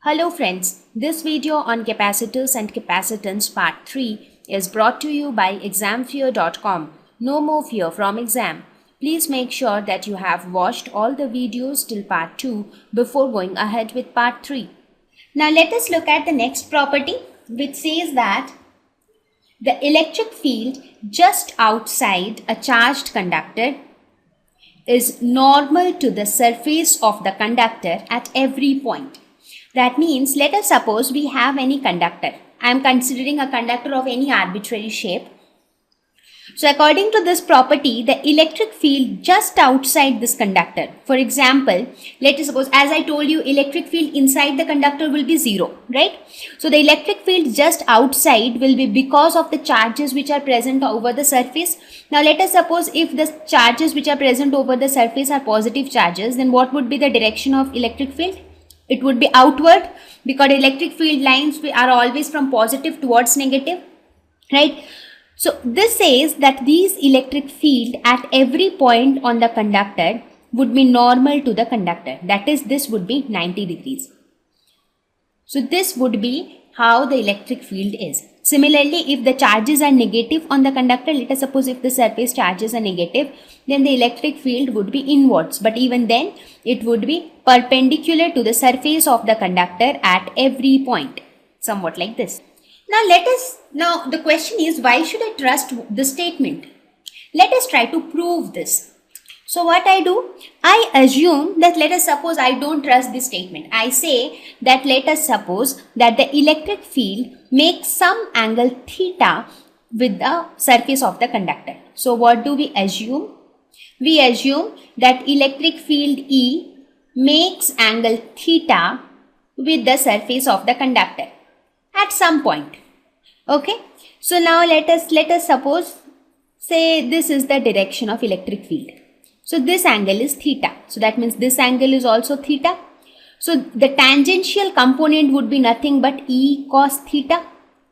Hello friends, this video on capacitors and capacitance part 3 is brought to you by examfear.com. No more fear from exam. Please make sure that you have watched all the videos till part 2 before going ahead with part 3. Now let us look at the next property which says that the electric field just outside a charged conductor is normal to the surface of the conductor at every point. That means, let us suppose we have any conductor. I am considering a conductor of any arbitrary shape. So according to this property, the electric field just outside this conductor. For example, let us suppose, as I told you, electric field inside the conductor will be 0, right? So the electric field just outside will be because of the charges which are present over the surface. Now let us suppose if the charges which are present over the surface are positive charges, then what would be the direction of electric field? It would be outward, because electric field lines are always from positive towards negative, right? So this says that these electric field at every point on the conductor would be normal to the conductor. That is, this would be 90 degrees. So this would be how the electric field is. Similarly, if the charges are negative on the conductor, let us suppose if the surface charges are negative, then the electric field would be inwards. But even then, it would be perpendicular to the surface of the conductor at every point. Somewhat like this. Now the question is, why should I trust this statement? Let us try to prove this. So what I do? I assume that let us suppose I don't trust this statement. I say that let us suppose that the electric field makes some angle theta with the surface of the conductor. So what do we assume? We assume that electric field E makes angle theta with the surface of the conductor at some point. Okay. So now let us suppose, say this is the direction of electric field. So this angle is theta. So that means this angle is also theta. So the tangential component would be nothing but E cos theta,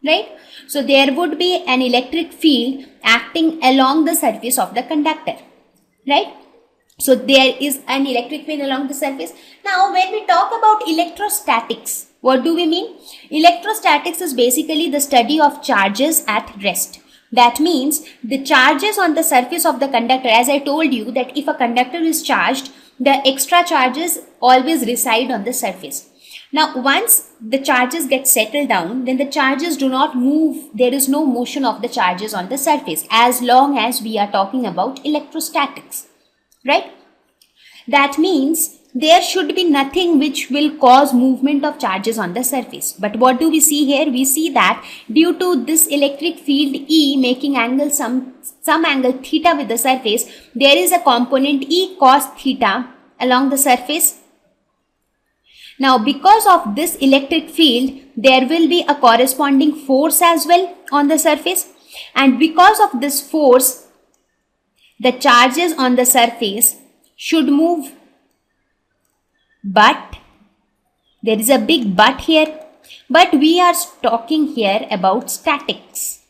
right? So there would be an electric field acting along the surface of the conductor, right? So there is an electric field along the surface. Now when we talk about electrostatics, what do we mean? Electrostatics is basically the study of charges at rest. That means the charges on the surface of the conductor, as I told you that if a conductor is charged, the extra charges always reside on the surface. Now once the charges get settled down, then the charges do not move. There is no motion of the charges on the surface as long as we are talking about electrostatics, right? That means there should be nothing which will cause movement of charges on the surface. But what do we see here? We see that due to this electric field E making angle some angle theta with the surface, there is a component E cos theta along the surface. Now because of this electric field, there will be a corresponding force as well on the surface, and because of this force, the charges on the surface should move. But there is a big but here. But we are talking here about statics.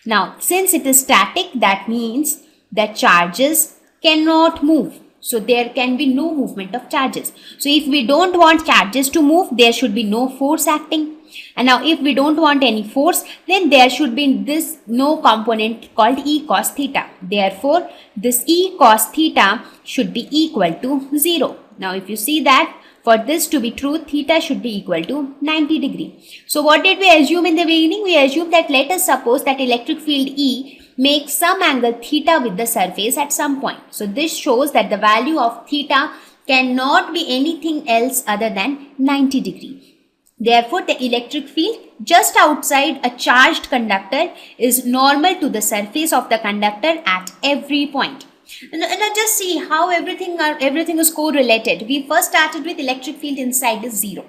Now, since it is static, that means the charges cannot move. So there can be no movement of charges. So if we don't want charges to move, there should be no force acting. And now if we don't want any force, then there should be this no component called E cos theta. Therefore, this E cos theta should be equal to 0. Now if you see that for this to be true, theta should be equal to 90 degree. So what did we assume in the beginning? We assumed that let us suppose that electric field E makes some angle theta with the surface at some point. So this shows that the value of theta cannot be anything else other than 90 degree. Therefore, the electric field just outside a charged conductor is normal to the surface of the conductor at every point. And just see how everything is correlated. We first started with electric field inside is 0.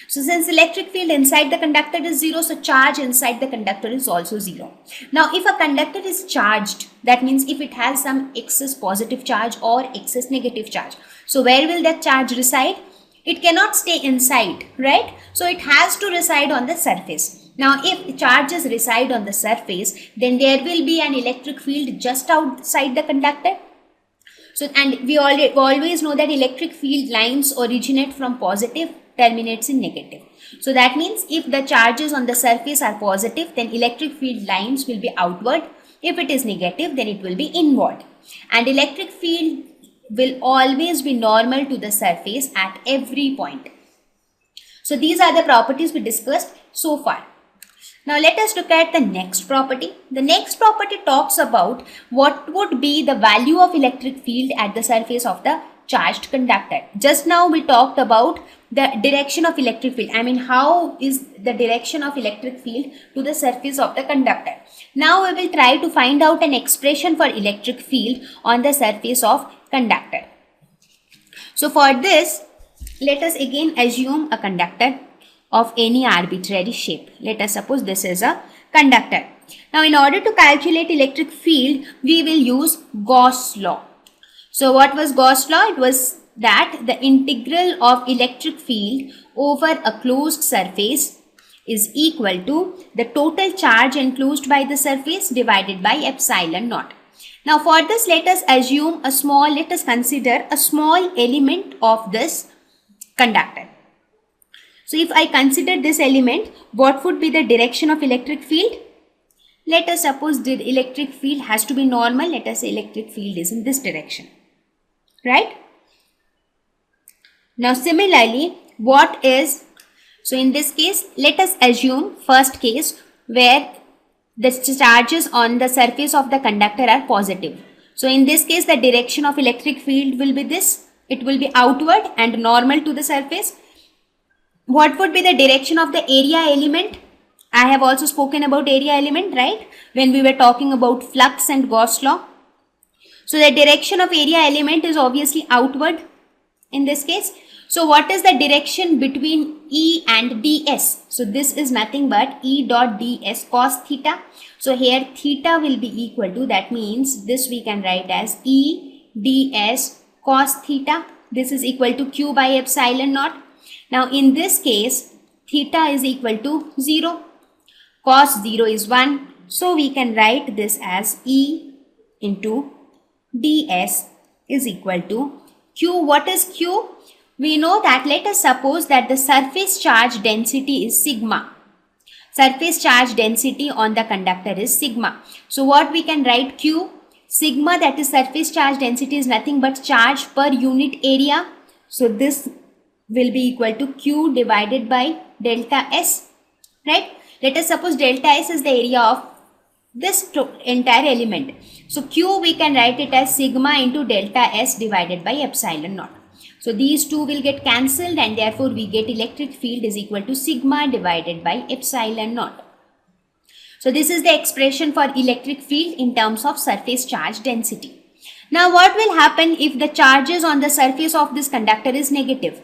So since electric field inside the conductor is 0, so charge inside the conductor is also 0. Now if a conductor is charged, that means if it has some excess positive charge or excess negative charge. So where will that charge reside? It cannot stay inside, right? So it has to reside on the surface. Now if charges reside on the surface, then there will be an electric field just outside the conductor. So, and we always know that electric field lines originate from positive terminates in negative. So that means if the charges on the surface are positive, then electric field lines will be outward. If it is negative, then it will be inward. And electric field will always be normal to the surface at every point. So these are the properties we discussed so far. Now let us look at the next property. The next property talks about what would be the value of electric field at the surface of the charged conductor. Just now we talked about the direction of electric field. I mean, how is the direction of electric field to the surface of the conductor. Now we will try to find out an expression for electric field on the surface of conductor. So for this, let us again assume a conductor of any arbitrary shape. Let us suppose this is a conductor. Now in order to calculate electric field, we will use Gauss law. So what was Gauss law? It was that the integral of electric field over a closed surface is equal to the total charge enclosed by the surface divided by epsilon naught. Now for this, let us consider a small element of this conductor. So if I consider this element, what would be the direction of electric field? Let us suppose the electric field has to be normal. Let us say electric field is in this direction, right? Now similarly, so in this case, let us assume first case where the charges on the surface of the conductor are positive. So in this case, the direction of electric field will be this. It will be outward and normal to the surface. What would be the direction of the area element? I have also spoken about area element, right? When we were talking about flux and Gauss law. So the direction of area element is obviously outward in this case. So what is the direction between E and ds? So this is nothing but E dot ds cos theta. So here theta will be equal to, that means this we can write as E ds cos theta. This is equal to q by epsilon naught. Now in this case, theta is equal to 0. Cos 0 is 1. So we can write this as E into ds is equal to q. What is q? We know that, let us suppose that the surface charge density is sigma. Surface charge density on the conductor is sigma. So what we can write q? Sigma, that is surface charge density, is nothing but charge per unit area. So this will be equal to q divided by delta s, right? Let us suppose delta s is the area of this entire element. So q we can write it as sigma into delta s divided by epsilon naught. So these two will get cancelled and therefore we get electric field is equal to sigma divided by epsilon naught. So this is the expression for electric field in terms of surface charge density. Now what will happen if the charges on the surface of this conductor is negative?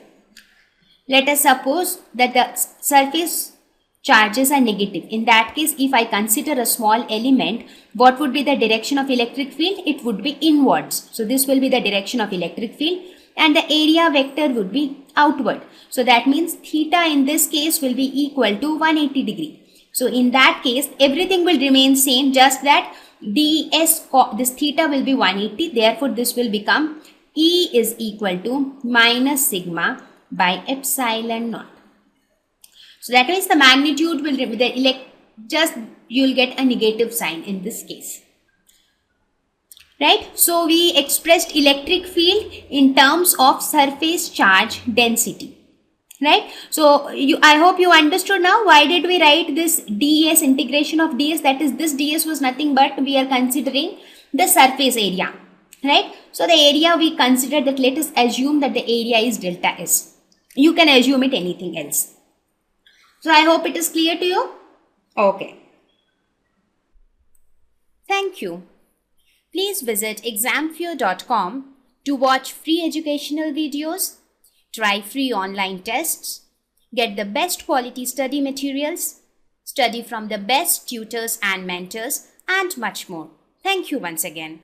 Let us suppose that the surface charges are negative. In that case, if I consider a small element, what would be the direction of electric field? It would be inwards. So this will be the direction of electric field and the area vector would be outward. So that means theta in this case will be equal to 180 degree. So in that case, everything will remain same, just that ds, this theta will be 180. Therefore, this will become E is equal to minus sigma by epsilon naught. So that means the magnitude will be you will get a negative sign in this case, right? So we expressed electric field in terms of surface charge density, right? So I hope you understood now why did we write this ds, integration of ds, that is this ds was nothing but we are considering the surface area, right? So the area we considered, that let us assume that the area is delta s. You can assume it anything else. So I hope it is clear to you. Okay. Thank you. Please visit examfear.com to watch free educational videos, try free online tests, get the best quality study materials, study from the best tutors and mentors, and much more. Thank you once again.